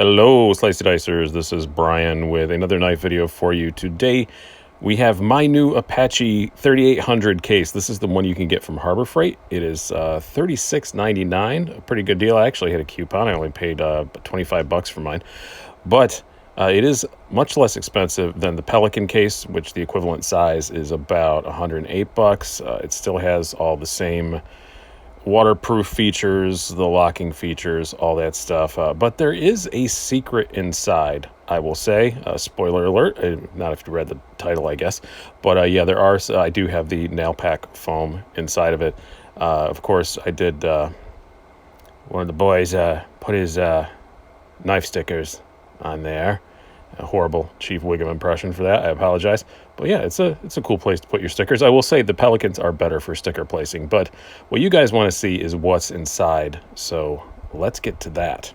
Hello, Slicey Dicers. This is Brian with another knife video for you. Today, we have my new Apache 3800 case. This is the one you can get from Harbor Freight. It is $36.99, a pretty good deal. I actually had a coupon. I only paid $25 for mine, but it is much less expensive than the Pelican case, which the equivalent size is about $108. It still has all the same waterproof features, the locking features, all that stuff. But there is a secret inside, I will say. Spoiler alert, not if you read the title, I guess. But yeah, there are. I do have the Nalpak foam inside of it. Of course, I did. One of the boys put his knife stickers on there. A horrible Chief Wiggum impression for that. I apologize. But yeah, it's a cool place to put your stickers. I will say the Pelicans are better for sticker placing, but what you guys want to see is what's inside. So let's get to that.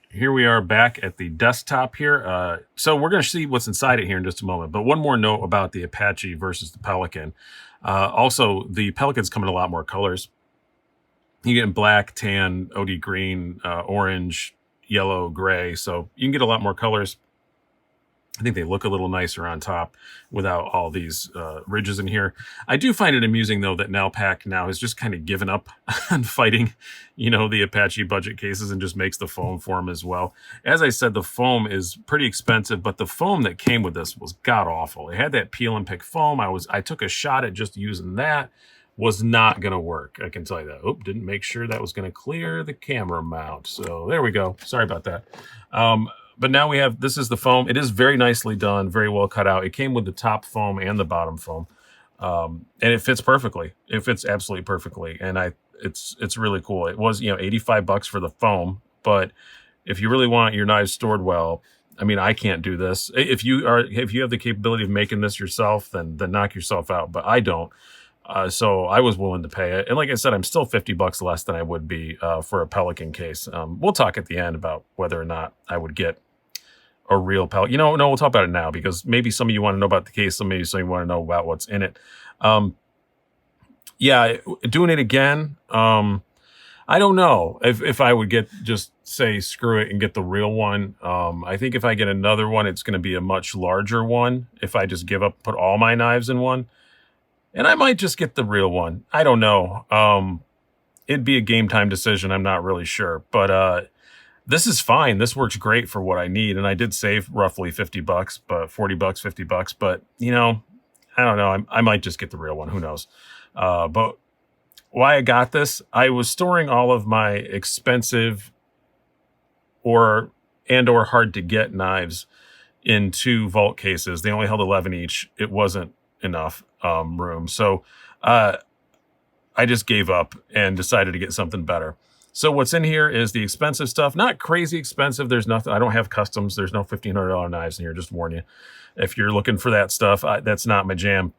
Here we are back at the desktop here. So we're going to see what's inside it here in just a moment. But one more note about the Apache versus the Pelican. Also, the Pelicans come in a lot more colors. You get in black, tan, OD green, orange, yellow, gray. So you can get a lot more colors. I think they look a little nicer on top without all these ridges in here. I do find it amusing, though, that Nalpak now has just kind of given up on fighting, the Apache budget cases and just makes the foam for them as well. As I said, the foam is pretty expensive, but the foam that came with this was god-awful. It had that peel and pick foam. I took a shot at just using that. Was not going to work. I can tell you that. Oh, didn't make sure that was going to clear the camera mount. So there we go. Sorry about that. But now this is the foam. It is very nicely done, very well cut out. It came with the top foam and the bottom foam. And it fits perfectly. It fits absolutely perfectly. And it's really cool. It was, $85 for the foam, but if you really want your knives stored well, I mean, I can't do this. If you have the capability of making this yourself, then knock yourself out, but I don't. So I was willing to pay it. And like I said, I'm still $50 less than I would be for a Pelican case. We'll talk at the end about whether or not I would get a real Pelican. No, we'll talk about it now because maybe some of you want to know about the case. Maybe some of you want to know about what's in it. Yeah, doing it again. I don't know if I would just say screw it and get the real one. I think if I get another one, it's going to be a much larger one. If I just give up, put all my knives in one. And I might just get the real one. I don't know. It'd be a game time decision. I'm not really sure. But this is fine. This works great for what I need. And I did save roughly $50, but $40, $50. But, I don't know. I might just get the real one. Who knows? But why I got this, I was storing all of my expensive or hard to get knives in 2 vault cases. They only held 11 each. It wasn't enough room. So I just gave up and decided to get something better. So what's in here is the expensive stuff. Not crazy expensive. There's nothing. I don't have customs. There's no $1,500 knives in here. Just warn you. If you're looking for that stuff, that's not my jam.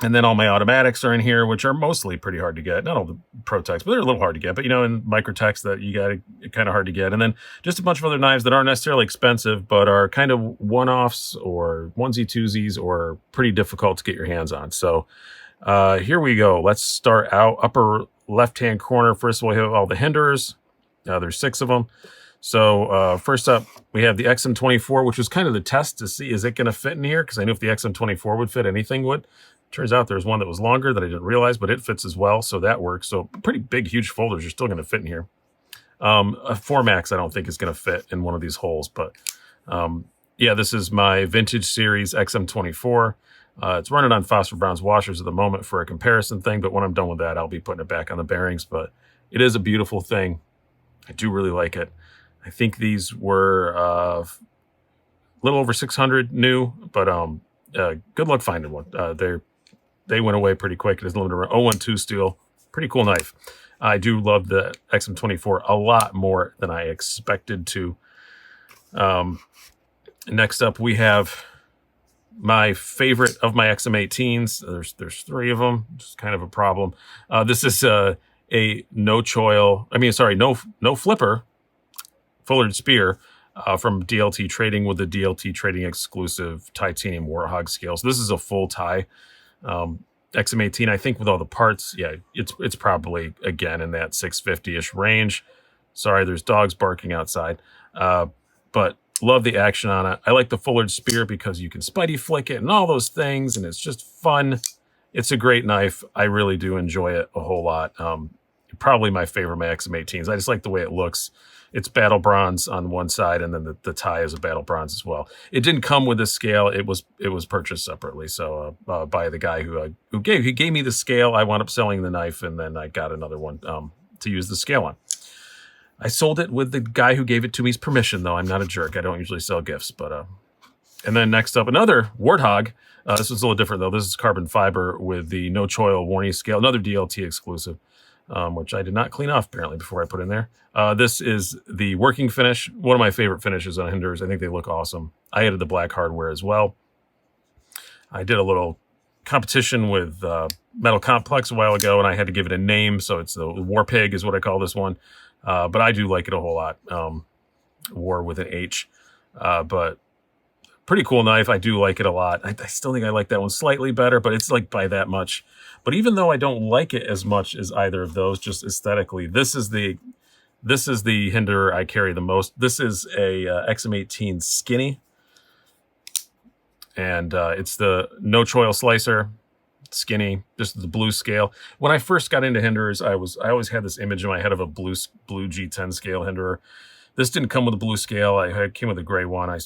And then all my automatics are in here, which are mostly pretty hard to get. Not all the Protechs, but they're a little hard to get. But, in Microtex that you got kind of hard to get. And then just a bunch of other knives that aren't necessarily expensive, but are kind of one-offs or onesie-twosies or pretty difficult to get your hands on. So here we go. Let's start out upper left-hand corner. First of all, we have all the hinders. There's 6 of them. So first up, we have the XM24, which was kind of the test to see, is it going to fit in here? Because I knew if the XM24 would fit, anything would. Turns out there's one that was longer that I didn't realize, but it fits as well, so that works. So pretty big, huge folders are still going to fit in here. A 4max I don't think is going to fit in one of these holes, but yeah, this is my vintage series XM24. It's running on phosphor bronze washers at the moment for a comparison thing, but when I'm done with that, I'll be putting it back on the bearings. But it is a beautiful thing. I do really like it. I think these were a little over 600 new, but good luck finding one. They went away pretty quick. It is limited 012 steel. Pretty cool knife. I do love the XM24 a lot more than I expected to. Next up, we have my favorite of my XM18s. There's 3 of them. It's kind of a problem. This is a no flipper Fullered Spear from DLT Trading with the DLT Trading exclusive titanium Warthog scale. So this is a full tie. XM18, I think with all the parts, yeah, it's probably, again, in that 650-ish range. Sorry, there's dogs barking outside. But love the action on it. I like the Fullered Spear because you can Spidey flick it and all those things, and it's just fun. It's a great knife. I really do enjoy it a whole lot. Probably my favorite, my XM18s. I just like the way it looks. It's battle bronze on one side, and then the tie is a battle bronze as well. It didn't come with this scale. It was purchased separately, so by the guy who gave me the scale. I wound up selling the knife, and then I got another one to use the scale on. I sold it with the guy who gave it to me's permission, though. I'm not a jerk. I don't usually sell gifts, but and then next up, another Warthog. This was a little different, though. This is carbon fiber with the no choil warning scale, another DLT exclusive, which I did not clean off, apparently, before I put in there. This is the working finish, one of my favorite finishes on Hinders. I think they look awesome. I added the black hardware as well. I did a little competition with Metal Complex a while ago, and I had to give it a name, so it's the War Pig is what I call this one. But I do like it a whole lot. War with an H. But pretty cool knife. I do like it a lot. I still think I like that one slightly better, but it's like by that much. But even though I don't like it as much as either of those, just aesthetically, this is the Hinder I carry the most. This is a XM18 Skinny. And it's the no choil slicer. Skinny, just the blue scale. When I first got into Hinders, I always had this image in my head of a blue G10 scale Hinderer. This didn't come with a blue scale. I came with a gray one. I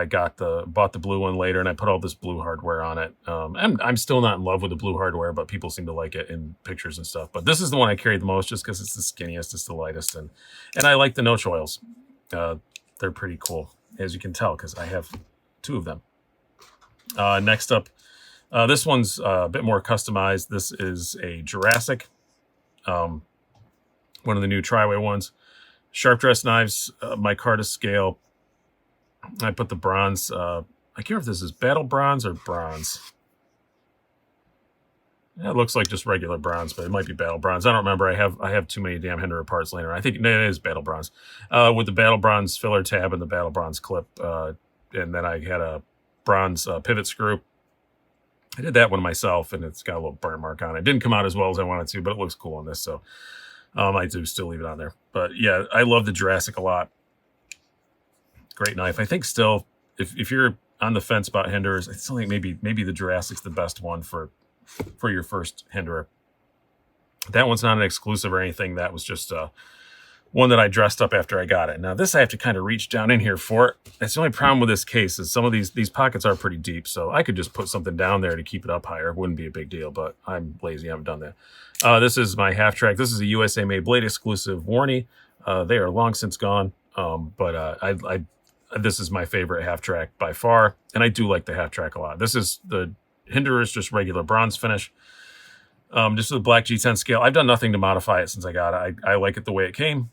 bought the blue one later, and I put all this blue hardware on it. I'm still not in love with the blue hardware, but people seem to like it in pictures and stuff. But this is the one I carry the most, just because it's the skinniest, it's the lightest, and I like the no choils. They're pretty cool, as you can tell, because I have two of them. Next up. This one's a bit more customized. This is a Jurassic, one of the new Triway ones. Sharp dress knives, micarta scale. I put the bronze. I can't remember if this is battle bronze or bronze. It looks like just regular bronze, but it might be battle bronze. I don't remember. I have too many damn Hinderer parts laying around. I think it is battle bronze, with the battle bronze filler tab and the battle bronze clip, and then I had a bronze pivot screw. I did that one myself, and it's got a little burn mark on it. It didn't come out as well as I wanted to, but it looks cool on this, so I do still leave it on there. But yeah, I love the Jurassic a lot. Great knife. I think still, if you're on the fence about Hinders, I still think maybe the Jurassic's the best one for your first Hinderer. That one's not an exclusive or anything. That was just one that I dressed up after I got it. Now this I have to kind of reach down in here for. That's the only problem with this case is some of these pockets are pretty deep, so I could just put something down there to keep it up higher. It wouldn't be a big deal, but I'm lazy. I haven't done that. This is my half track. This is a USA made blade exclusive Warney. They are long since gone, but this is my favorite half track by far, and I do like the half track a lot. This is the Hinderer is just regular bronze finish. Just with the black G10 scale. I've done nothing to modify it since I got it. I like it the way it came,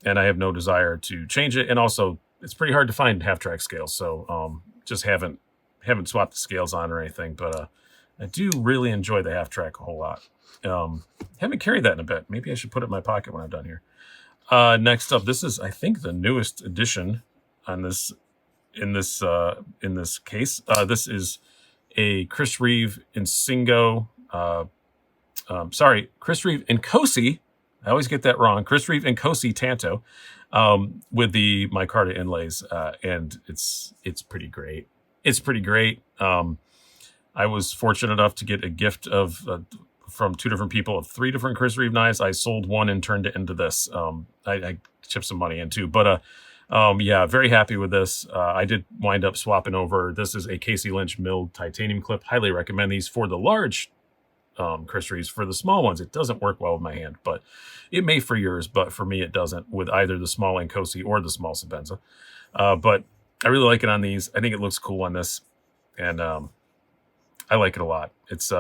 and I have no desire to change it. And also, it's pretty hard to find half-track scales, so just haven't swapped the scales on or anything. But I do really enjoy the half-track a whole lot. Haven't carried that in a bit. Maybe I should put it in my pocket when I'm done here. Next up, this is, I think, the newest addition on this in this case. This is a Chris Reeve Insingo. Chris Reeve Nkosi. I always get that wrong. Chris Reeve Nkosi Tanto, with the micarta inlays, and it's pretty great. It's pretty great. I was fortunate enough to get a gift of from two different people of 3 different Chris Reeve knives. I sold one and turned it into this. I chipped some money into, but yeah, very happy with this. I did wind up swapping over. This is a Casey Lynch milled titanium clip. Highly recommend these for the large Chris Reeves. For the small ones, it doesn't work well with my hand, but it may for yours, but for me it doesn't with either the small Nkosi or the small Sebenza. But I really like it on these. I think it looks cool on this, and I like it a lot. It's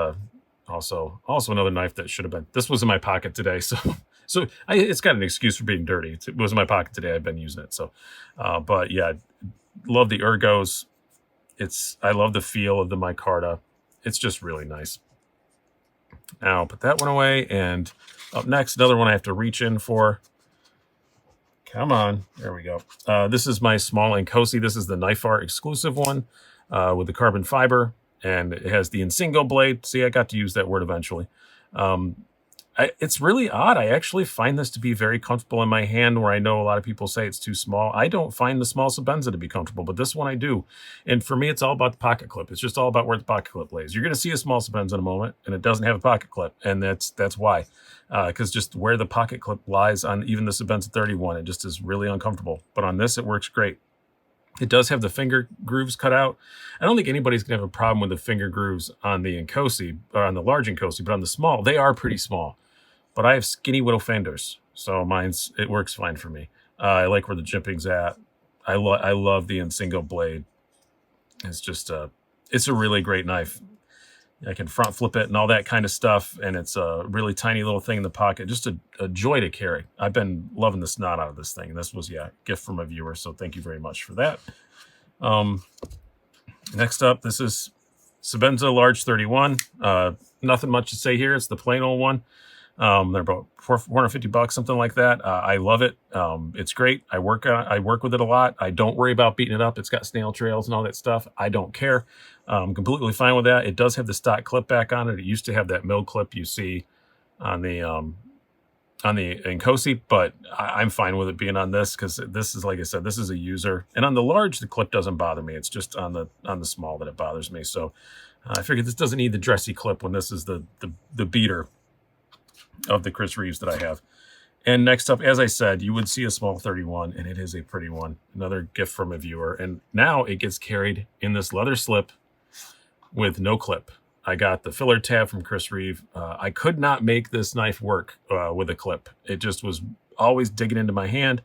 also another knife that should have been. This was in my pocket today, so it's got an excuse for being dirty. It was in my pocket today. I've been using it, so but yeah, love the ergos. I love the feel of the micarta. It's just really nice. Now I'll put that one away, and up next, another one I have to reach in for. Come on, there we go. This is my small Nkosi. This is the Knife Art exclusive one with the carbon fiber, and it has the Insingo blade. See, I got to use that word eventually. It's really odd. I actually find this to be very comfortable in my hand, where I know a lot of people say it's too small. I don't find the small Sebenza to be comfortable, but this one I do. And for me, it's all about the pocket clip. It's just all about where the pocket clip lays. You're going to see a small Sebenza in a moment, and it doesn't have a pocket clip, and that's why. Because just where the pocket clip lies on even the Sebenza 31, it just is really uncomfortable. But on this, it works great. It does have the finger grooves cut out. I don't think anybody's going to have a problem with the finger grooves on the Inkosi, or on the large Inkosi, but on the small, they are pretty small. But I have skinny widow fenders, so it works fine for me. I like where the jimping's at. I love the Insingo blade. It's just it's a really great knife. I can front flip it and all that kind of stuff, and it's a really tiny little thing in the pocket. Just a joy to carry. I've been loving the snot out of this thing. This was, a gift from a viewer, so thank you very much for that. Next up, this is Sebenza Large 31. Nothing much to say here. It's the plain old one. They're about $450, something like that. I love it. It's great. I work with it a lot. I don't worry about beating it up. It's got snail trails and all that stuff. I don't care. I'm completely fine with that. It does have the stock clip back on it. It used to have that mill clip you see on the Inkosi, but I'm fine with it being on this, because this is, like I said, this is a user. And on the large, the clip doesn't bother me. It's just on the small that it bothers me. So I figured this doesn't need the dressy clip when this is the beater of the Chris Reeves that I have. And next up, as I said, you would see a small 31, and it is a pretty one. Another gift from a viewer. And now it gets carried in this leather slip with no clip. I got the filler tab from Chris Reeve. I could not make this knife work with a clip. It just was always digging into my hand.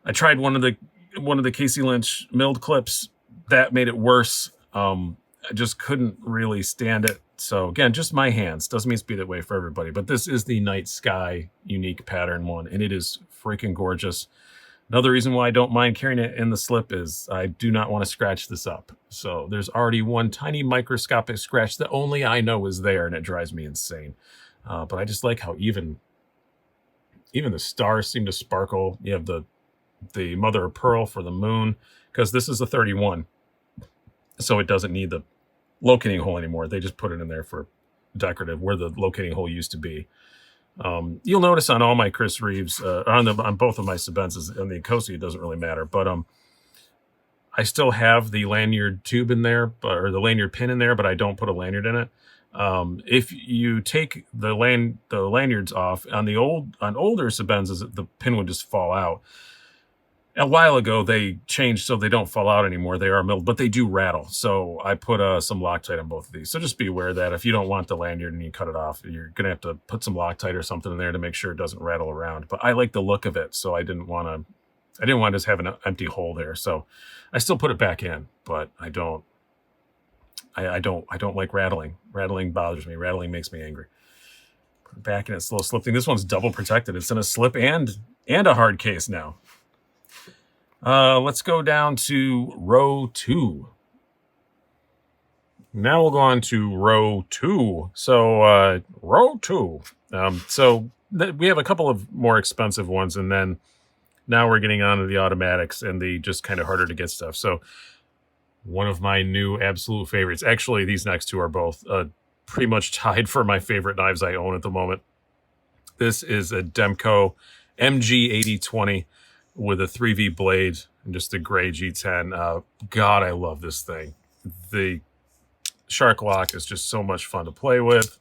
I tried one of the Casey Lynch milled clips. That made it worse. I just couldn't really stand it. So again, just my hands. Doesn't mean to be that way for everybody. But this is the Night Sky unique pattern one, and it is freaking gorgeous. Another reason why I don't mind carrying it in the slip is I do not want to scratch this up. So there's already one tiny microscopic scratch that only I know is there, and it drives me insane. But I just like how even the stars seem to sparkle. You have the mother of pearl for the moon, because this is a 31. So it doesn't need the locating hole anymore. They just put it in there for decorative, where the locating hole used to be. You'll notice on all my Chris Reeves, on both of my Sebenzas, and the Inkosi, it doesn't really matter, but I still have the lanyard tube in there, or the lanyard pin in there, but I don't put a lanyard in it. If you take the lanyards off on older Sebenzas, the pin would just fall out. A while ago, they changed so they don't fall out anymore. They are milled, but they do rattle. So I put some Loctite on both of these. So just be aware that if you don't want the lanyard and you cut it off, you're going to have to put some Loctite or something in there to make sure it doesn't rattle around. But I like the look of it, so I didn't want to just have an empty hole there. So I still put it back in, but I don't like rattling. Rattling bothers me. Rattling makes me angry. Put it back in its little slip thing. This one's double protected. It's in a slip and a hard case now. Let's go down to row 2. Now we'll go on to row 2. So, row 2. We have a couple of more expensive ones, and then now we're getting on to the automatics and the just kind of harder to get stuff. So, one of my new absolute favorites. Actually, these next two are both pretty much tied for my favorite knives I own at the moment. This is a Demko MG8020. With a 3V blade and just a gray G10. God, I love this thing. The shark lock is just so much fun to play with.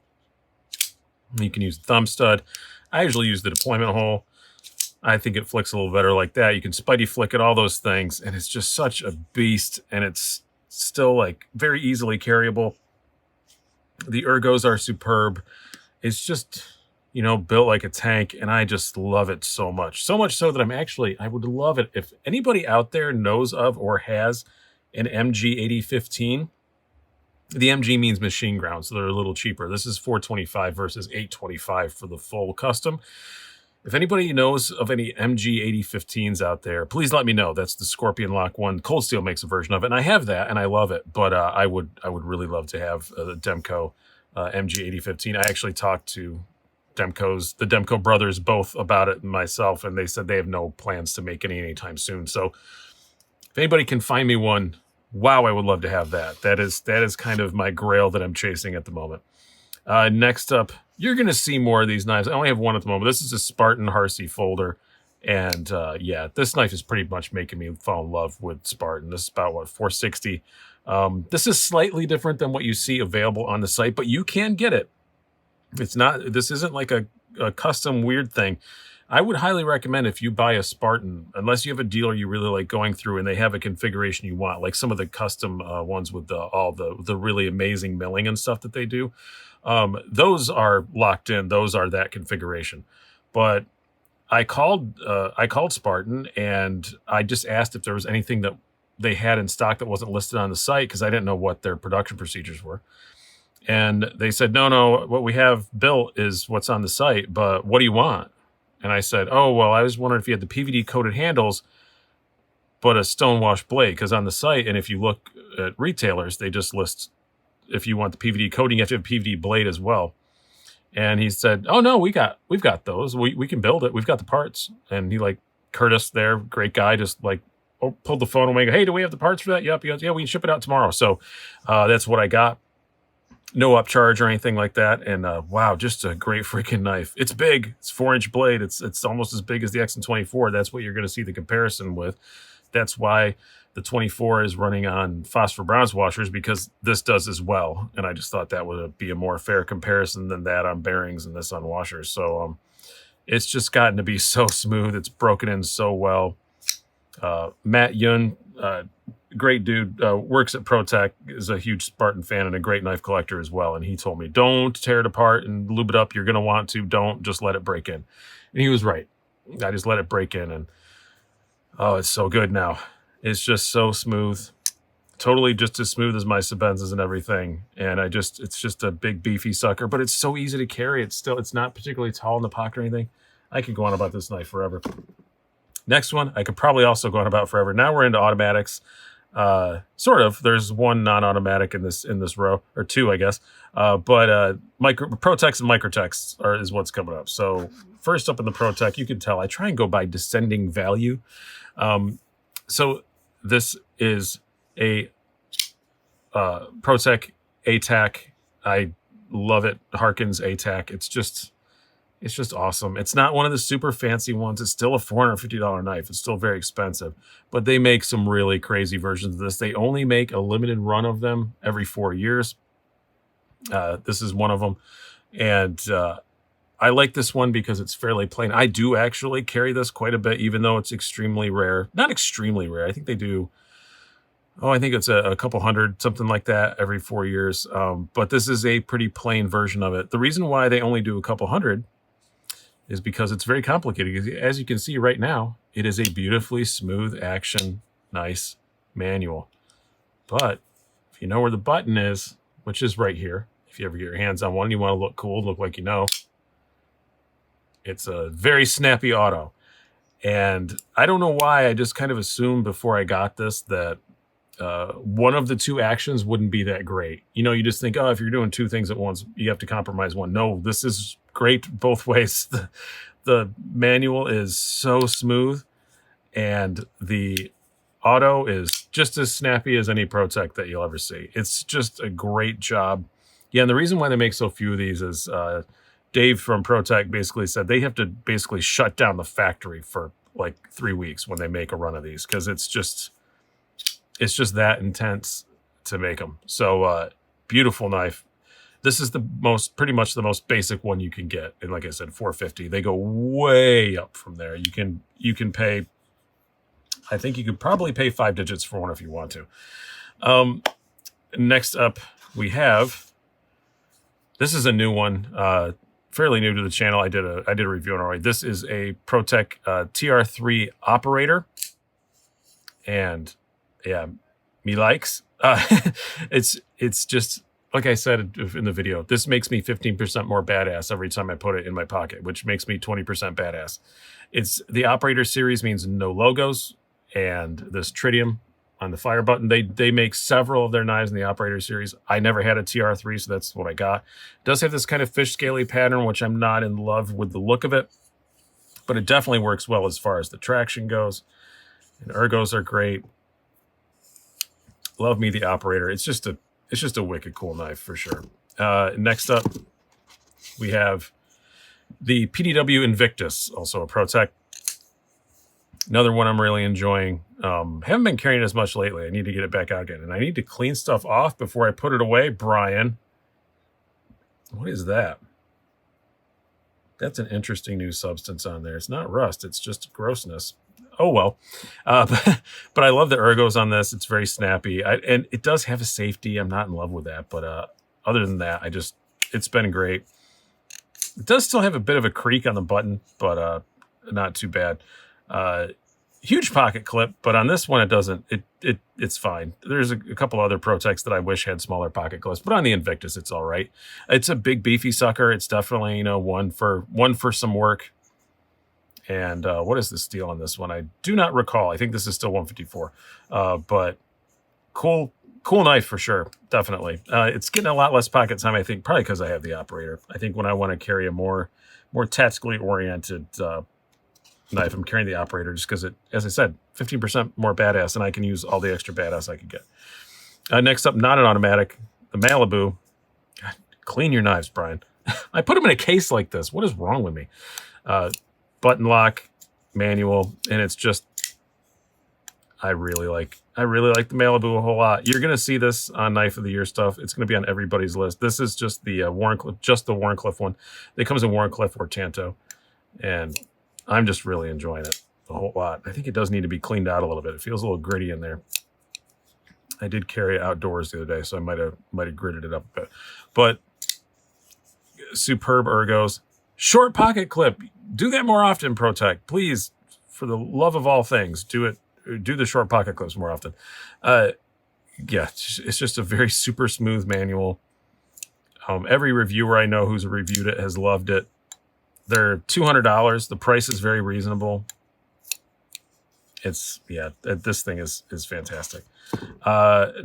You can use the thumb stud. I usually use the deployment hole. I think it flicks a little better like that. You can spidey flick it, all those things, and it's just such a beast, and it's still like very easily carryable. The ergos are superb. It's just, built like a tank, and I just love it so much. So much so that I would love it if anybody out there knows of or has an MG 8015. The MG means machine ground, so they're a little cheaper. This is $425 versus $825 for the full custom. If anybody knows of any MG 8015s out there, please let me know. That's the Scorpion Lock one. Cold Steel makes a version of it, and I have that, and I love it. But I would really love to have the Demko MG 8015. I actually talked to the Demko brothers both about it and myself, and they said they have no plans to make any anytime soon. So if anybody can find me one, wow, I would love to have that. That is kind of my grail that I'm chasing at the moment. Next up, you're going to see more of these knives. I only have one at the moment. This is a Spartan Rc Folder. And yeah, this knife is pretty much making me fall in love with Spartan. This is about, what, $460. This is slightly different than what you see available on the site, but you can get it. It's not, this isn't like a custom weird thing. I would highly recommend, if you buy a Spartan, unless you have a dealer you really like going through and they have a configuration you want, like some of the custom ones with all the really amazing milling and stuff that they do, those are locked in. Those are that configuration. But I called Spartan, and I just asked if there was anything that they had in stock that wasn't listed on the site, because I didn't know what their production procedures were. And they said, no, what we have built is what's on the site, but what do you want? And I said, oh, well, I was wondering if you had the PVD coated handles, but a stonewash blade, because on the site, and if you look at retailers, they just list, if you want the PVD coating, you have to have a PVD blade as well. And he said, oh, no, we've got those. We can build it. We've got the parts. And he, like, Curtis there, great guy, just like pulled the phone away and go, hey, do we have the parts for that? Yep. He goes, yeah, we can ship it out tomorrow. So that's what I got. No upcharge or anything like that. And wow, just a great freaking knife. It's big. It's 4-inch blade. It's almost as big as the XN24. That's what you're going to see the comparison with. That's why the 24 is running on phosphor bronze washers, because this does as well. And I just thought that would be a more fair comparison than that on bearings and this on washers. So it's just gotten to be so smooth. It's broken in so well. Matt Yun, great dude, works at Protech, is a huge Spartan fan and a great knife collector as well. And he told me, don't tear it apart and lube it up. You're going to want to. Don't just let it break in. And he was right. I just let it break in, and oh, it's so good now. It's just so smooth. Totally just as smooth as my Sebenzas and everything. And it's just a big beefy sucker, but it's so easy to carry. It's not particularly tall in the pocket or anything. I could go on about this knife forever. Next one, I could probably also go on about forever. Now we're into automatics. Sort of. There's one non-automatic in this row, or two, I guess. But Protechs and Microtex is what's coming up. So first up in the Protech, you can tell I try and go by descending value. So this is a Protech ATAC. I love it. Harkins ATAC. It's just awesome. It's not one of the super fancy ones. It's still a $450 knife. It's still very expensive, but they make some really crazy versions of this. They only make a limited run of them every 4 years. This is one of them. And I like this one because it's fairly plain. I do actually carry this quite a bit, even though it's extremely rare. Not extremely rare. I think they do. Oh, I think it's a couple hundred, something like that, every 4 years. But this is a pretty plain version of it. The reason why they only do a couple hundred is because it's very complicated. As you can see right now, it is a beautifully smooth action, nice manual. But if you know where the button is, which is right here, if you ever get your hands on one, you want to look cool, look like you know, it's a very snappy auto. And I don't know why, I just kind of assumed before I got this that one of the two actions wouldn't be that great. You know, you just think, oh, if you're doing two things at once, you have to compromise one. No, this is great both ways. The manual is so smooth, and the auto is just as snappy as any Protech that you'll ever see. It's just a great job. Yeah, and the reason why they make so few of these is Dave from Protech basically said they have to basically shut down the factory for like 3 weeks when they make a run of these, because it's just that intense to make them. So beautiful knife. This is pretty much the most basic one you can get. And like I said, $450. They go way up from there. You can pay, I think you could probably pay 5 digits for one if you want to. Next up we have, this is a new one, fairly new to the channel. I did a review on it already. This is a Protech TR3 operator. And yeah, me likes. It's just, like I said in the video, this makes me 15% more badass every time I put it in my pocket, which makes me 20% badass. It's the operator series, means no logos, and this tritium on the fire button. They make several of their knives in the operator series. I never had a TR3, so that's what I got. It does have this kind of fish scaly pattern, which I'm not in love with the look of it, but it definitely works well as far as the traction goes. And ergos are great. Love me the operator. It's just a wicked cool knife for sure. Next up, we have the PDW Invictus, also a Protech. Another one I'm really enjoying. Haven't been carrying it as much lately. I need to get it back out again. And I need to clean stuff off before I put it away. Brian, what is that? That's an interesting new substance on there. It's not rust. It's just grossness. Oh, well. But I love the ergos on this. It's very snappy. And it does have a safety. I'm not in love with that. But other than that, it's been great. It does still have a bit of a creak on the button, but not too bad. Huge pocket clip, but on this one it doesn't. It's fine. There's a couple other Protechs that I wish had smaller pocket clips, but on the Invictus it's all right. It's a big beefy sucker. It's definitely, one for some work. And what is the steel on this one? I do not recall. I think this is still 154. But cool knife for sure. Definitely. It's getting a lot less pocket time, I think, probably because I have the operator. I think when I want to carry a more tactically oriented knife, I'm carrying the operator just because it, as I said, 15% more badass, and I can use all the extra badass I could get. Next up, not an automatic, the Malibu. God, clean your knives, Brian. I put them in a case like this. What is wrong with me? Button lock, manual, and it's just, I really like the Malibu a whole lot. You're gonna see this on Knife of the Year stuff. It's gonna be on everybody's list. This is just the Warncliffe one. It comes in Warncliffe or Tanto, and I'm just really enjoying it a whole lot. I think it does need to be cleaned out a little bit. It feels a little gritty in there. I did carry it outdoors the other day, so I might have gritted it up a bit. But superb ergos. Short pocket clip. Do that more often, Protech. Please, for the love of all things, do it. Do the short pocket clips more often. Yeah, it's just a very super smooth manual. Every reviewer I know who's reviewed it has loved it. They're $200. The price is very reasonable. This thing is fantastic.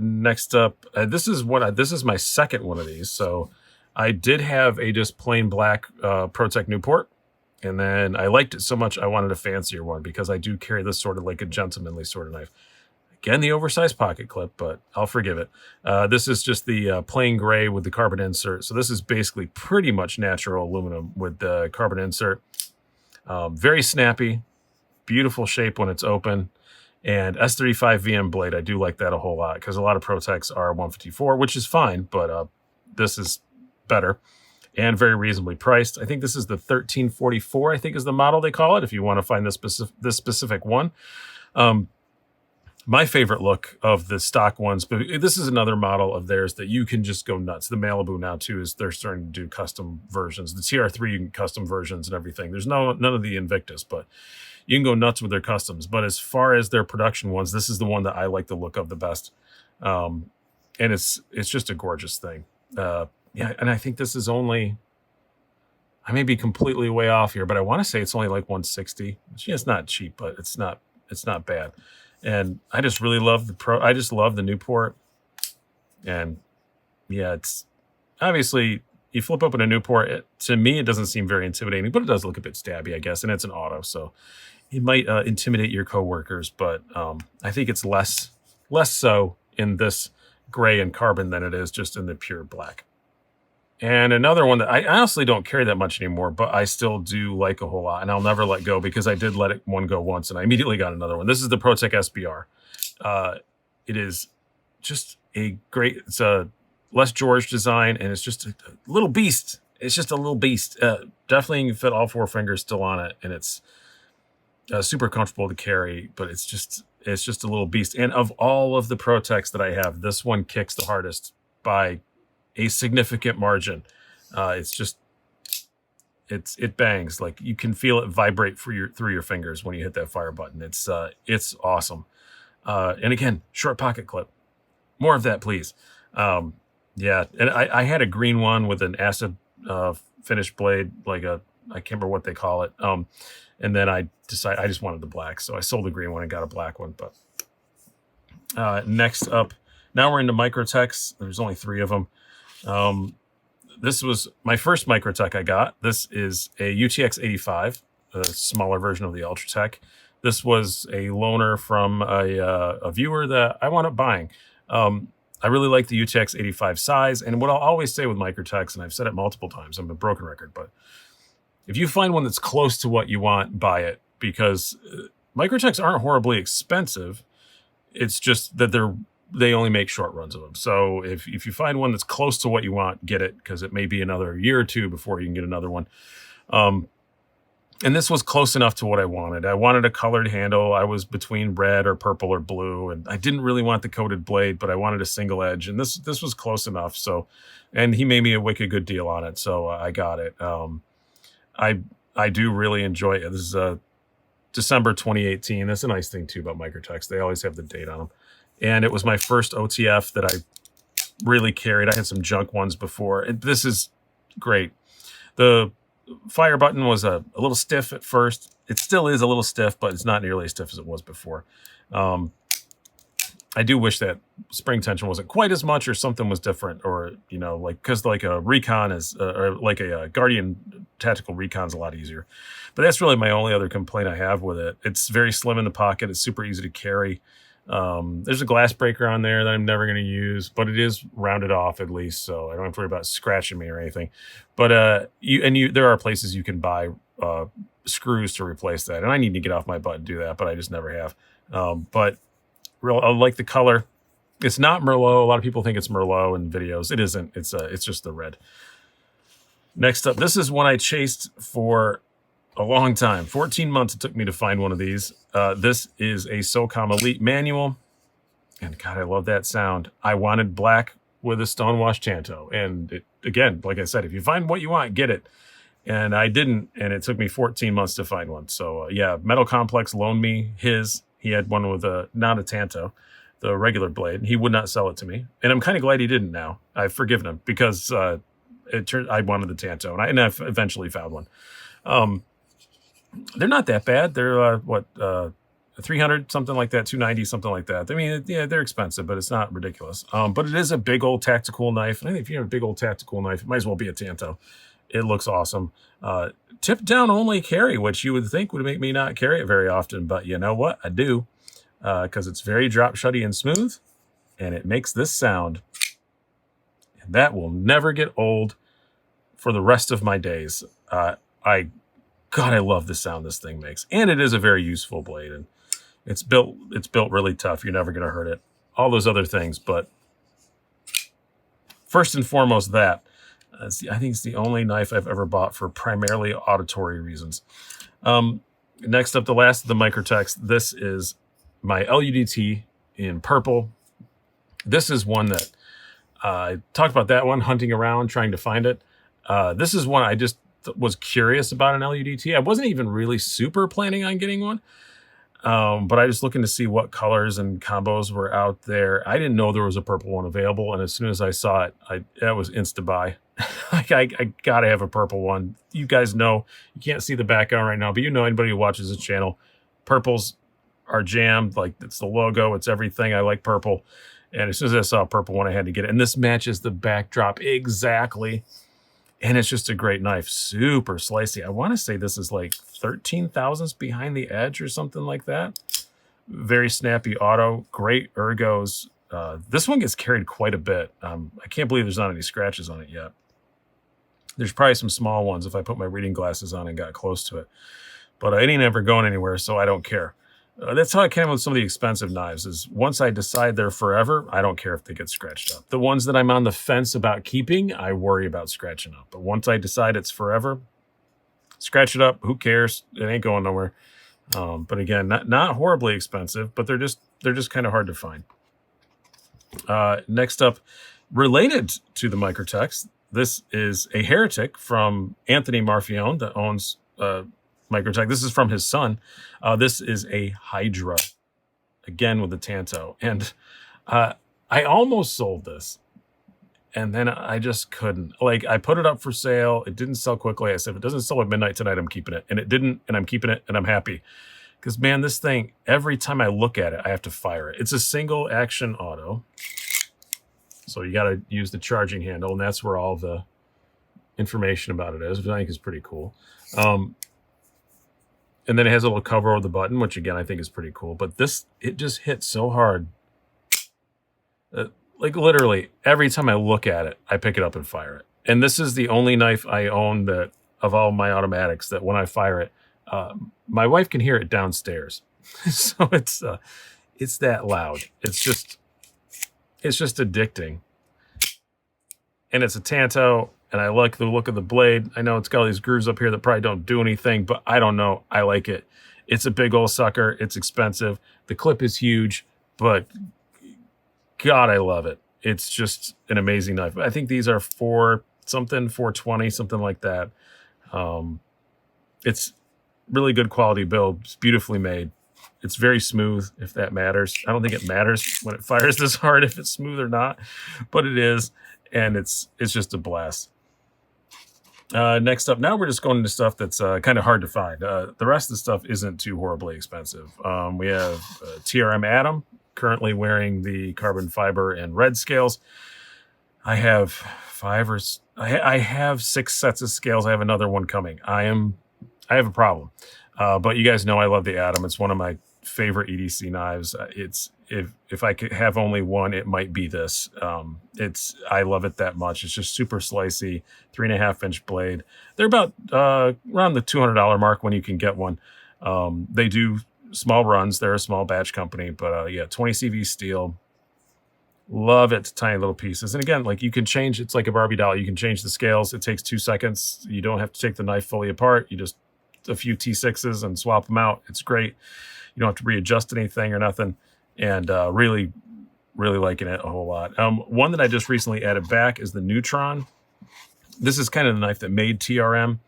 Next up, this is my second one of these. So I did have a just plain black Protech Newport, and then I liked it so much I wanted a fancier one because I do carry this sort of like a gentlemanly sort of knife. Again, the oversized pocket clip, but I'll forgive it. This is just the plain gray with the carbon insert. So this is basically pretty much natural aluminum with the carbon insert. Very snappy, beautiful shape when it's open. And S35 VM blade, I do like that a whole lot because a lot of Protechs are 154, which is fine, but this is better and very reasonably priced. I think this is the 1344, I think is the model they call it, if you want to find this specific one. My favorite look of the stock ones, but this is another model of theirs that you can just go nuts. The Malibu now too is they're starting to do custom versions. The TR3 you can custom versions and everything. There's none of the Invictus, but you can go nuts with their customs. But as far as their production ones, this is the one that I like the look of the best. And it's just a gorgeous thing. Yeah, and I think this is only, I may be completely way off here, but I want to say it's only like 160. It's not cheap, but it's not bad. And I just really love I just love the Newport. And yeah, it's obviously you flip open a Newport, to me it doesn't seem very intimidating, but it does look a bit stabby, I guess, and it's an auto, so it might intimidate your coworkers, but I think it's less so in this gray and carbon than it is just in the pure black. And another one that I honestly don't carry that much anymore, but I still do like a whole lot, and I'll never let go because I did let one go once, and I immediately got another one. This is the Protech SBR. It is just a great, it's a Les George design, and it's just a little beast. It's just a little beast. Definitely you can fit all four fingers still on it, and it's super comfortable to carry, but it's just a little beast. And of all of the Protechs that I have, this one kicks the hardest by a significant margin. It bangs, like you can feel it vibrate through your fingers when you hit that fire button. It's awesome. And again, short pocket clip. More of that, please. Yeah, and I had a green one with an acid finish blade, like I can't remember what they call it. And then I decided I just wanted the black, so I sold the green one and got a black one. But next up, now we're into Microtex. There's only 3 of them. This was my first Microtech I got. This is a UTX 85, a smaller version of the Ultratech. This was a loaner from a viewer that I wound up buying. I really like the UTX 85 size. And what I'll always say with Microtex, and I've said it multiple times, I'm a broken record, but if you find one that's close to what you want, buy it, because Microtex aren't horribly expensive. It's just that they only make short runs of them. So if you find one that's close to what you want, get it, because it may be another year or two before you can get another one. And this was close enough to what I wanted. I wanted a colored handle. I was between red or purple or blue, and I didn't really want the coated blade, but I wanted a single edge, and this was close enough. So, and he made me a wicked good deal on it, so I got it. I do really enjoy it. This is December 2018. That's a nice thing too about Microtex. They always have the date on them. And it was my first OTF that I really carried. I had some junk ones before. This is great. The fire button was a little stiff at first. It still is a little stiff, but it's not nearly as stiff as it was before. I do wish that spring tension wasn't quite as much, or something was different, or, you know, like, because like a recon is, or like a Guardian tactical recon is a lot easier. But that's really my only other complaint I have with it. It's very slim in the pocket. It's super easy to carry. There's a glass breaker on there that I'm never going to use, but it is rounded off at least, so I don't have to worry about scratching me or anything. But there are places you can buy screws to replace that, and I need to get off my butt and do that, but I just never have. But I like the color. It's not Merlot. A lot of people think it's Merlot in videos. It isn't. It's just the red. Next up, this is one I chased for a long time. 14 months it took me to find one of these. This is a SOCOM Elite manual. And God, I love that sound. I wanted black with a Stonewash Tanto. And it, again, like I said, if you find what you want, get it. And I didn't. And it took me 14 months to find one. So yeah, Metal Complex loaned me his. He had one with not a Tanto, the regular blade. He would not sell it to me. And I'm kind of glad he didn't now. I've forgiven him, because it turned, I wanted the Tanto. And I eventually found one. They're not that bad. They're 300, something like that, 290, something like that. I mean, yeah, they're expensive, but it's not ridiculous. But it is a big old tactical knife. And I think if you have a big old tactical knife, it might as well be a Tanto. It looks awesome. Tip down only carry, which you would think would make me not carry it very often, but you know what? I do, because it's very drop shutty and smooth, and it makes this sound. And that will never get old for the rest of my days. God, I love the sound this thing makes. And it is a very useful blade, and it's built really tough. You're never going to hurt it. All those other things, but first and foremost, that. I think it's the only knife I've ever bought for primarily auditory reasons. Next up, the last of the Microtex. This is my LUDT in purple. This is one that I talked about that one, hunting around, trying to find it. This is one I just was curious about an LUDT. I wasn't even really super planning on getting one. But I was looking to see what colors and combos were out there. I didn't know there was a purple one available, and as soon as I saw it, that was insta buy. Like I gotta have a purple one. You guys know, you can't see the background right now, but you know, anybody who watches this channel, purples are jammed. Like, it's the logo, it's everything. I like purple, and as soon as I saw a purple one, I had to get it. And this matches the backdrop exactly. And it's just a great knife. Super slicey. I want to say this is like 13 thousandths behind the edge or something like that. Very snappy auto. Great ergos. This one gets carried quite a bit. I can't believe there's not any scratches on it yet. There's probably some small ones if I put my reading glasses on and got close to it. But it ain't ever going anywhere, so I don't care. That's how I can with some of the expensive knives, is once I decide they're forever, I don't care if they get scratched up. The ones that I'm on the fence about keeping, I worry about scratching up. But once I decide it's forever, scratch it up, who cares? It ain't going nowhere. But again, not horribly expensive, but they're just kind of hard to find. Next up, related to the Microtex, this is a Heretic from Anthony Marfione that owns Microtex. This is from his son. This is a Hydra, again with the Tanto. And I almost sold this, and then I just couldn't. Like, I put it up for sale. It didn't sell quickly. I said, if it doesn't sell at midnight tonight, I'm keeping it. And it didn't, and I'm keeping it, and I'm happy. Because, man, this thing, every time I look at it, I have to fire it. It's a single action auto. So you got to use the charging handle, and that's where all the information about it is, which I think is pretty cool. And then it has a little cover over the button, which again I think is pretty cool. But this, it just hits so hard. like literally every time I look at it, I pick it up and fire it. And this is the only knife I own that of all my automatics that when I fire it, my wife can hear it downstairs. So it's that loud. It's just addicting. And it's a Tanto, and I like the look of the blade. I know it's got all these grooves up here that probably don't do anything, but I don't know. I like it. It's a big old sucker. It's expensive. The clip is huge, but God, I love it. It's just an amazing knife. I think these are $420, something like that. It's really good quality build. It's beautifully made. It's very smooth, if that matters. I don't think it matters when it fires this hard if it's smooth or not, but it is, and it's just a blast. Next up, now we're just going into stuff that's kind of hard to find. The rest of the stuff isn't too horribly expensive. We have TRM Atom, currently wearing the carbon fiber and red scales. I have I have 6 sets of scales. I have another one coming. I have a problem. But you guys know I love the Atom. It's one of my favorite EDC knives. It's if I could have only one, it might be this. I love it that much. It's just super slicey, 3.5-inch blade. They're about around the $200 mark when you can get one. They do small runs. They're a small batch company, but yeah, 20 CV steel. Love it, tiny little pieces. And again, like you can change, it's like a Barbie doll. You can change the scales. It takes 2 seconds. You don't have to take the knife fully apart. You just a few T6s and swap them out. It's great. You don't have to readjust anything or nothing. And really, really liking it a whole lot. One that I just recently added back is the Neutron. This is kind of the knife that made TRM.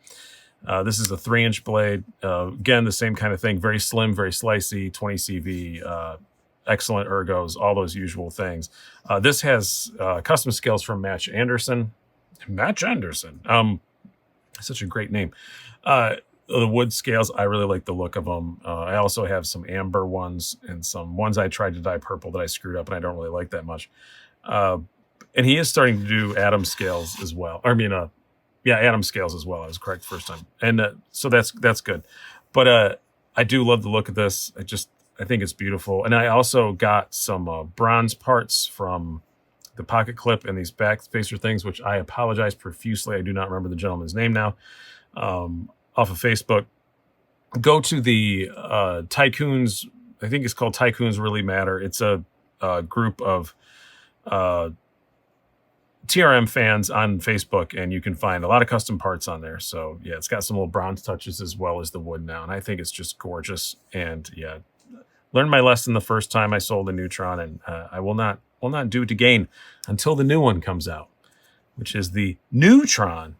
This is a 3-inch blade. Again, the same kind of thing. Very slim, very slicey, 20 CV, excellent ergos, all those usual things. This has custom scales from Match Anderson. Match Anderson. Such a great name. The wood scales, I really like the look of them. I also have some amber ones and some ones I tried to dye purple that I screwed up and I don't really like that much. And he is starting to do atom scales as well. Yeah, atom scales as well. I was correct the first time. And so that's good. But I do love the look of this. I think it's beautiful. And I also got some bronze parts from the pocket clip and these back spacer things, which I apologize profusely. I do not remember the gentleman's name now. Off of Facebook. Go to the Tycoons. I think it's called Tycoons Really Matter. It's a group of TRM fans on Facebook, and you can find a lot of custom parts on there. So yeah, it's got some little bronze touches as well as the wood now, and I think it's just gorgeous. And yeah, learned my lesson the first time I sold a Neutron, and I will not do it again until the new one comes out, which is the Neutron.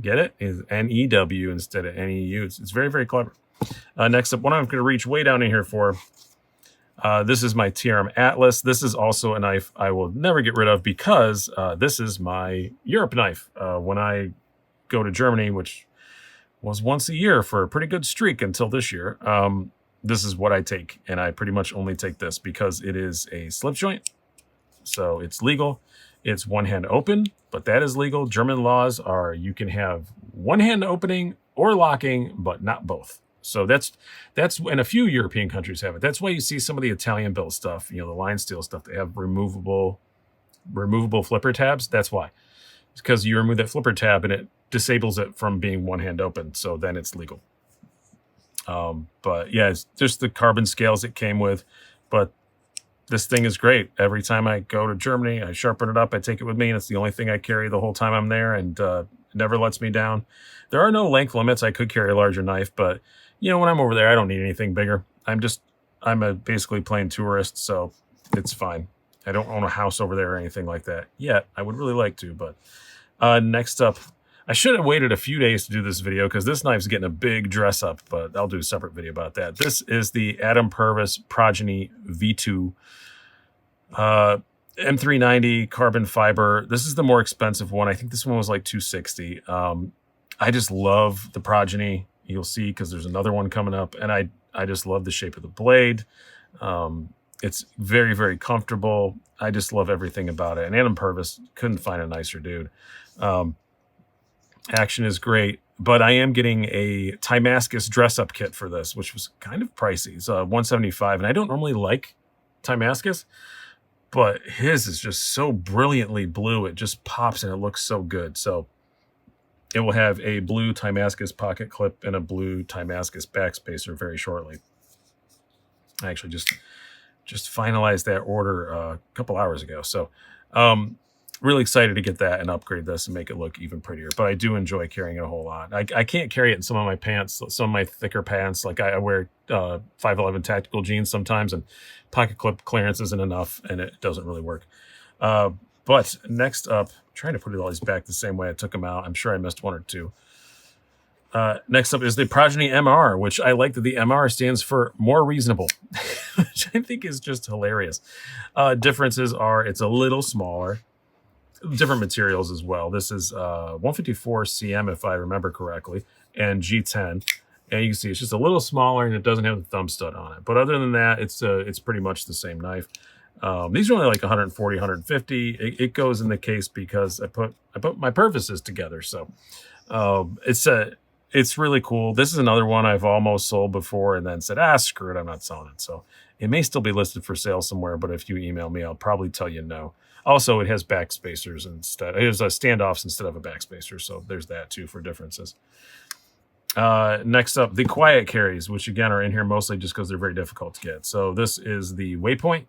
Get it? Is N-E-W instead of N-E-U. It's very, very clever. Next up, one I'm going to reach way down in here for. This is my TRM Atlas. This is also a knife I will never get rid of because this is my Europe knife. When I go to Germany, which was once a year for a pretty good streak until this year, this is what I take. And I pretty much only take this because it is a slip joint. So it's legal. It's one hand open, but that is legal. German laws are you can have one hand opening or locking, but not both. So that's and a few European countries have it. That's why you see some of the Italian built stuff, the line steel stuff, they have removable flipper tabs. That's why. It's because you remove that flipper tab and it disables it from being one hand open. So then it's legal. But yeah, it's just the carbon scales it came with, but this thing is great. Every time I go to Germany, I sharpen it up. I take it with me, and it's the only thing I carry the whole time I'm there, and it never lets me down. There are no length limits. I could carry a larger knife, but when I'm over there, I don't need anything bigger. I'm a basically plain tourist, so it's fine. I don't own a house over there or anything like that yet. I would really like to, but next up, I should have waited a few days to do this video because this knife's getting a big dress up, but I'll do a separate video about that. This is the Adam Purvis Progeny V2 M390 carbon fiber. This is the more expensive one. I think this one was like $260. I just love the Progeny. You'll see because there's another one coming up, and I just love the shape of the blade. It's very, very comfortable. I just love everything about it. And Adam Purvis couldn't find a nicer dude. Action is great, but I am getting a Timascus dress-up kit for this, which was kind of pricey. It's $175, and I don't normally like Timascus, but his is just so brilliantly blue. It just pops and it looks so good. So it will have a blue Timascus pocket clip and a blue Timascus backspacer very shortly. I actually just finalized that order a couple hours ago. So really excited to get that and upgrade this and make it look even prettier. But I do enjoy carrying it a whole lot. I can't carry it in some of my pants, some of my thicker pants. Like I wear 511 tactical jeans sometimes, and pocket clip clearance isn't enough, and it doesn't really work. But next up, I'm trying to put all these back the same way I took them out. I'm sure I missed one or two. Next up is the Progeny MR, which I like that the MR stands for more reasonable, which I think is just hilarious. Differences are it's a little smaller, different materials as well. This is 154 cm, if I remember correctly, and G10. And you can see it's just a little smaller and it doesn't have the thumb stud on it. But other than that, it's pretty much the same knife. These are only like 140, 150. It goes in the case because I put my Purvises together. So it's really cool. This is another one I've almost sold before and then said, screw it, I'm not selling it. So it may still be listed for sale somewhere, but if you email me, I'll probably tell you no. Also, it has backspacers instead. It has standoffs instead of a backspacer, so there's that too for differences. Next up, the quiet carries, which again are in here mostly just because they're very difficult to get. So this is the Waypoint.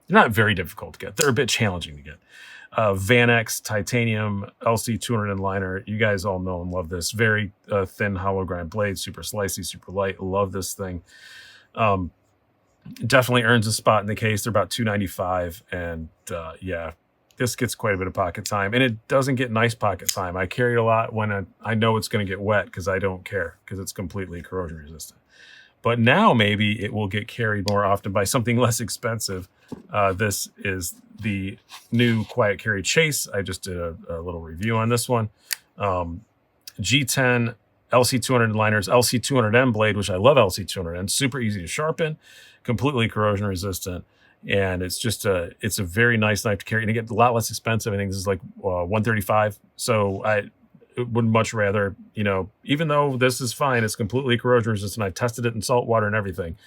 They're not very difficult to get. They're a bit challenging to get. Vanex Titanium LC200 liner. You guys all know and love this. Very thin hollow grind blade, super slicey, super light. Love this thing. Definitely earns a spot in the case. They're about $295, and yeah, this gets quite a bit of pocket time, and it doesn't get nice pocket time. I carry it a lot when I know it's going to get wet because I don't care because it's completely corrosion resistant. But now maybe it will get carried more often by something less expensive. This is the new Quiet Carry Chase. I just did a little review on this one. G10 LC200 liners, LC200M blade, which I love LC200M. Super easy to sharpen, completely corrosion resistant. And it's just it's a very nice knife to carry. And it gets a lot less expensive. I think this is like $135. So I would much rather, even though this is fine, it's completely corrosion resistant. I've tested it in salt water and everything.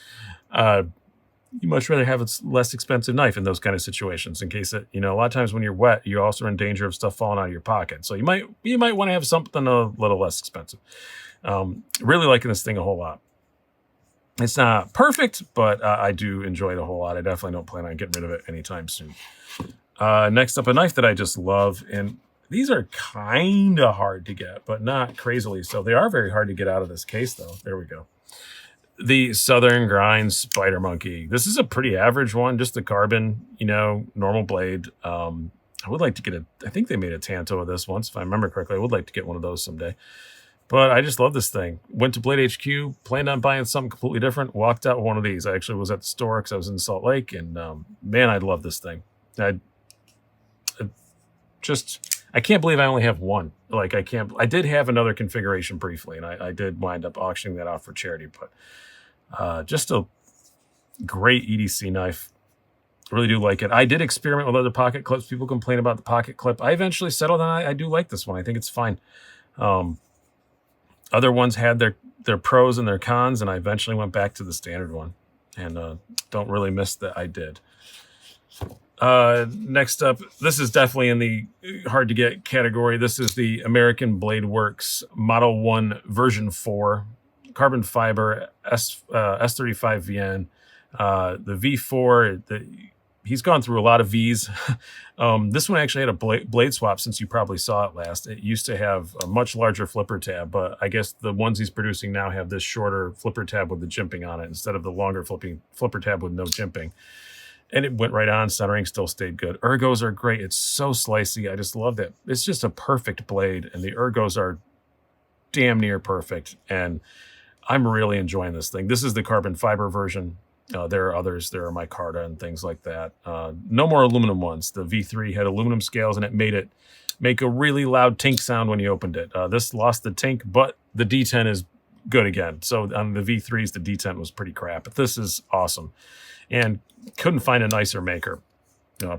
You much rather have a less expensive knife in those kind of situations in case it, a lot of times when you're wet, you're also in danger of stuff falling out of your pocket. So you might want to have something a little less expensive. Really liking this thing a whole lot. It's not perfect, but I do enjoy it a whole lot. I definitely don't plan on getting rid of it anytime soon. Next up, a knife that I just love, and these are kind of hard to get, but not crazily so. They are very hard to get out of this case, though. There we go. The Southern Grind Spider Monkey. This is a pretty average one, just a carbon, normal blade. I would like to get I think they made a Tanto of this once, if I remember correctly. I would like to get one of those someday. But I just love this thing. Went to Blade HQ, planned on buying something completely different, walked out with one of these. I actually was at the store because I was in Salt Lake, and man, I love this thing. I can't believe I only have one. Like, I did have another configuration briefly, and I did wind up auctioning that off for charity, but just a great EDC knife. Really do like it. I did experiment with other pocket clips. People complain about the pocket clip. I eventually settled on I do like this one. I think it's fine. Other ones had their pros and their cons, and I eventually went back to the standard one, and don't really miss that I did. Next up, this is definitely in the hard to get category. This is the American Blade Works Model 1 version 4 carbon fiber S35 VN. The V4, he's gone through a lot of Vs. This one actually had a blade swap since you probably saw it last. It used to have a much larger flipper tab, but I guess the ones he's producing now have this shorter flipper tab with the jimping on it instead of the longer flipper tab with no jimping. And it went right on. Centering still stayed good. Ergos are great. It's so slicey. I just love that. It's just a perfect blade, and the ergos are damn near perfect. And I'm really enjoying this thing. This is the carbon fiber version. There are others. There are micarta and things like that. No more aluminum ones. The V3 had aluminum scales, and it made it make a really loud tink sound when you opened it. This lost the tink, but the D10 is good again. So on the V3s, the D10 was pretty crap. But this is awesome. And couldn't find a nicer maker.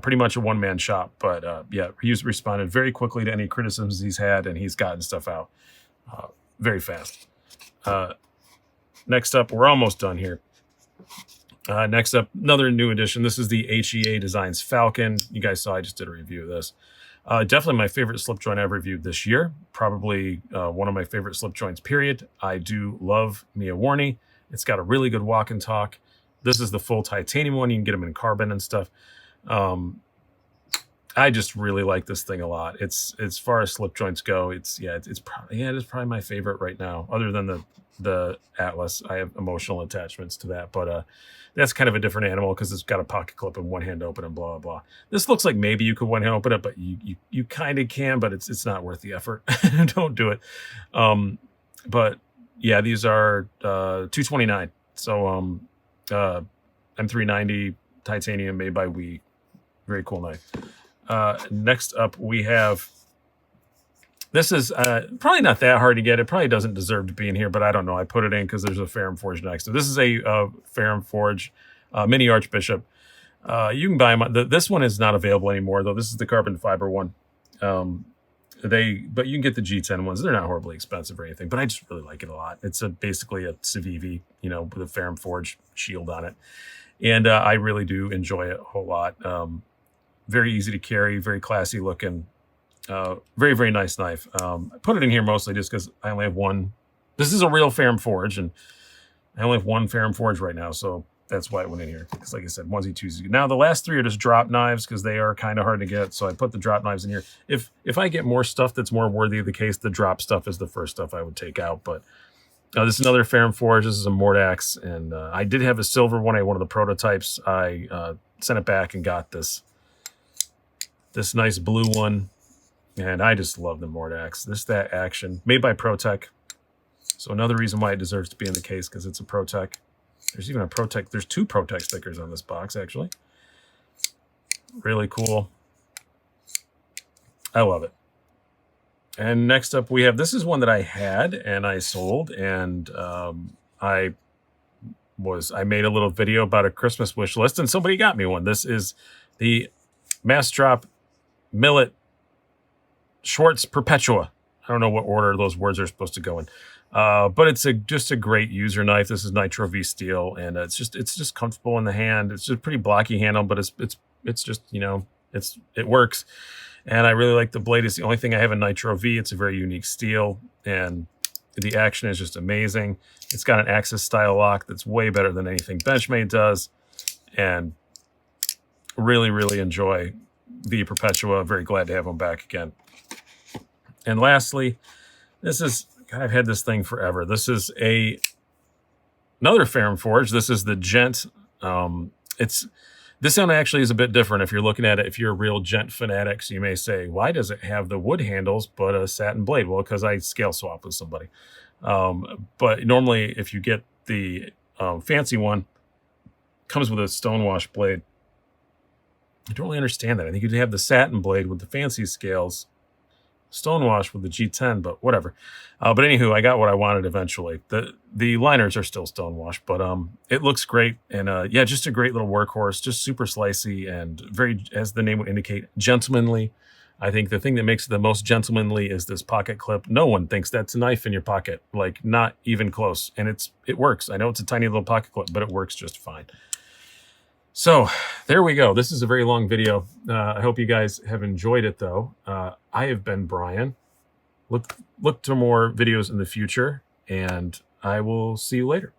Pretty much a one-man shop. But yeah, he's responded very quickly to any criticisms he's had, and he's gotten stuff out very fast. Next up, we're almost done here. Next up, another new addition. This is the Hea Designs Falcon. You guys saw I just did a review of this. Definitely my favorite slip joint I've reviewed this year. Probably one of my favorite slip joints, period. I do love Mia Warney. It's got a really good walk and talk. This is the full titanium one. You can get them in carbon and stuff. I just really like this thing a lot. It's, as far as slip joints go, it is probably my favorite right now, other than the Atlas. I have emotional attachments to that, but that's kind of a different animal because it's got a pocket clip and one hand open and blah, blah, blah. This looks like maybe you could one hand open it, but you kind of can, but it's not worth the effort. Don't do it. But yeah, these are $229. So M390 titanium made by Wee. Very cool knife. Next up we have, this is probably not that hard to get. It probably doesn't deserve to be in here, but I don't know. I put it in because there's a Ferrum Forge next to it. This is a Ferrum Forge mini Archbishop. You can buy them. This one is not available anymore, though. This is the carbon fiber one. But you can get the G10 ones. They're not horribly expensive or anything, but I just really like it a lot. It's basically a Civivi, with a Ferrum Forge shield on it. And I really do enjoy it a whole lot. Very easy to carry, very classy looking. Very, very nice knife. I put it in here mostly just because I only have one. This is a real Ferrum Forge, and I only have one Ferrum Forge right now, so that's why it went in here. Because like I said, onesie, twosie. Now, the last three are just drop knives because they are kind of hard to get, so I put the drop knives in here. If I get more stuff that's more worthy of the case, the drop stuff is the first stuff I would take out. But this is another Ferrum Forge. This is a Mordax, and I did have a silver one. I had one of the prototypes. I sent it back and got this nice blue one. And I just love the Mordax. That action. Made by Protech. So another reason why it deserves to be in the case, because it's a Protech. There's even a Protech. There's 2 Protech stickers on this box, actually. Really cool. I love it. And next up we have, this is one that I had and I sold. And I made a little video about a Christmas wish list, and somebody got me one. This is the Mass Drop Millet Schwartz Perpetua. I don't know what order those words are supposed to go in, but it's just a great user knife. This is Nitro V steel, and it's just comfortable in the hand. It's just a pretty blocky handle, but it's just it works. And I really like the blade. It's the only thing I have in Nitro V. It's a very unique steel, and the action is just amazing. It's got an Axis style lock that's way better than anything Benchmade does, and really, really enjoy the Perpetua. Very glad to have them back again. And lastly, this is, God, I've had this thing forever. This is another Ferrum Forge. This is the Gent. This one actually is a bit different if you're looking at it. If you're a real Gent fanatic, so you may say, why does it have the wood handles but a satin blade? Well, because I scale swap with somebody. But normally, if you get the fancy one, it comes with a stonewash blade. I don't really understand that. I think you'd have the satin blade with the fancy scales, stonewash with the G10, but whatever. But anywho, I got what I wanted eventually. The liners are still stonewash, but it looks great. And yeah, just a great little workhorse, just super slicey and very, as the name would indicate, gentlemanly. I think the thing that makes it the most gentlemanly is this pocket clip. No one thinks that's a knife in your pocket, like not even close. And it works. I know it's a tiny little pocket clip, but it works just fine. So there we go. This is a very long video. I hope you guys have enjoyed it, though. I have been Brian. Look to more videos in the future, and I will see you later.